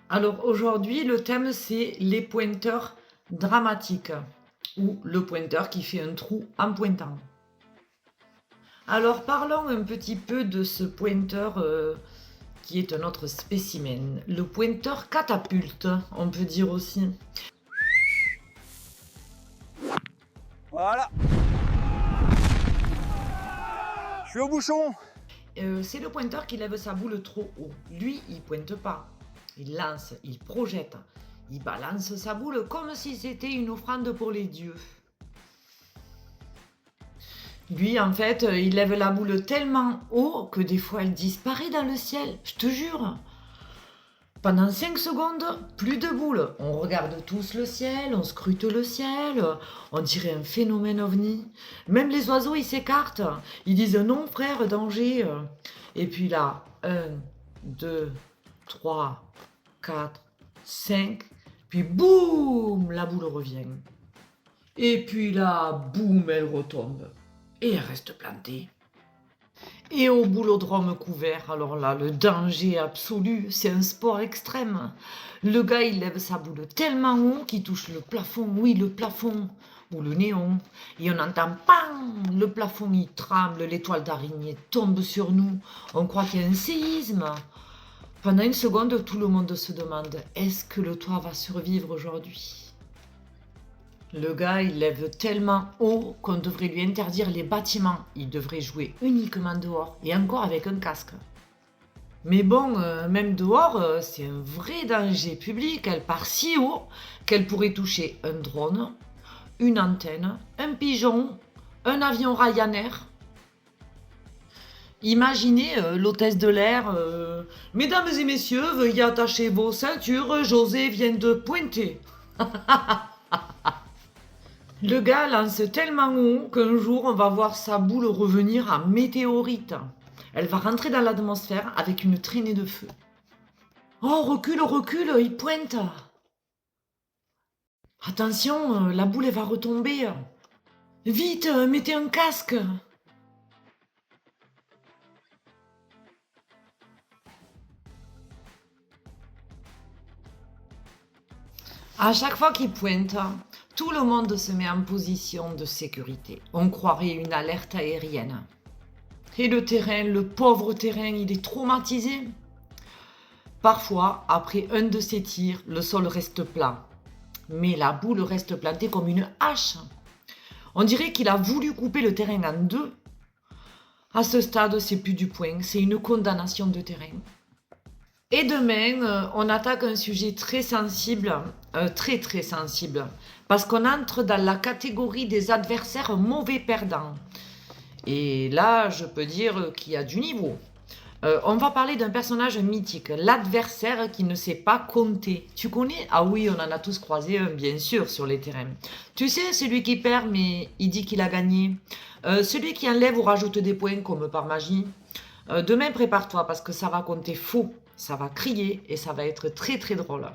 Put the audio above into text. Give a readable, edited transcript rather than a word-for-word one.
Alors aujourd'hui, le thème c'est les pointeurs dramatiques ou le pointeur qui fait un trou en pointant. Alors parlons un petit peu de ce pointeur qui est un autre spécimen, le pointeur catapulte, on peut dire aussi. Voilà. Je suis au bouchon. C'est le pointeur qui lève sa boule trop haut. Lui, il pointe pas. Il lance, il projette. Il balance sa boule comme si c'était une offrande pour les dieux. Lui, en fait, il lève la boule tellement haut que des fois elle disparaît dans le ciel. Je te jure. Pendant 5 secondes, plus de boules. On regarde tous le ciel, on scrute le ciel, on dirait un phénomène ovni. Même les oiseaux, ils s'écartent. Ils disent non, frère, danger. Et puis là, 1, 2, 3, 4, 5. Puis boum, la boule revient. Et puis là, boum, elle retombe. Et elle reste plantée. Et au boulodrome couvert, alors là, le danger absolu, c'est un sport extrême. Le gars, il lève sa boule tellement haut qu'il touche le plafond, oui, le plafond, ou le néon. Et on entend PAM, le plafond, il tremble, l'étoile d'araignée tombe sur nous. On croit qu'il y a un séisme. Pendant une seconde, tout le monde se demande, est-ce que le toit va survivre aujourd'hui ? Le gars, il lève tellement haut qu'on devrait lui interdire les bâtiments. Il devrait jouer uniquement dehors, et encore avec un casque. Mais bon, même dehors, c'est un vrai danger public. Elle part si haut qu'elle pourrait toucher un drone, une antenne, un pigeon, un avion Ryanair. Imaginez l'hôtesse de l'air. Mesdames et messieurs, veuillez attacher vos ceintures, José vient de pointer. Le gars lance tellement haut qu'un jour on va voir sa boule revenir en météorite. Elle va rentrer dans l'atmosphère avec une traînée de feu. Oh, recule, recule, il pointe. Attention, la boule elle va retomber. Vite, mettez un casque. À chaque fois qu'il pointe, tout le monde se met en position de sécurité. On croirait une alerte aérienne. Et le terrain, le pauvre terrain, il est traumatisé. Parfois, après un de ces tirs, le sol reste plat. Mais la boule reste plantée comme une hache. On dirait qu'il a voulu couper le terrain en deux. À ce stade, c'est plus du point, c'est une condamnation de terrain. Et demain, on attaque un sujet très sensible, très sensible, parce qu'on entre dans la catégorie des adversaires mauvais perdants. Et là, je peux dire qu'il y a du niveau. On va parler d'un personnage mythique, l'adversaire qui ne sait pas compter. Tu connais? Ah oui, on en a tous croisé un, bien sûr, sur les terrains. Tu sais, celui qui perd, mais il dit qu'il a gagné. Celui qui enlève ou rajoute des points, comme par magie. Demain, prépare-toi, parce que ça va compter faux. Ça va crier et ça va être très drôle.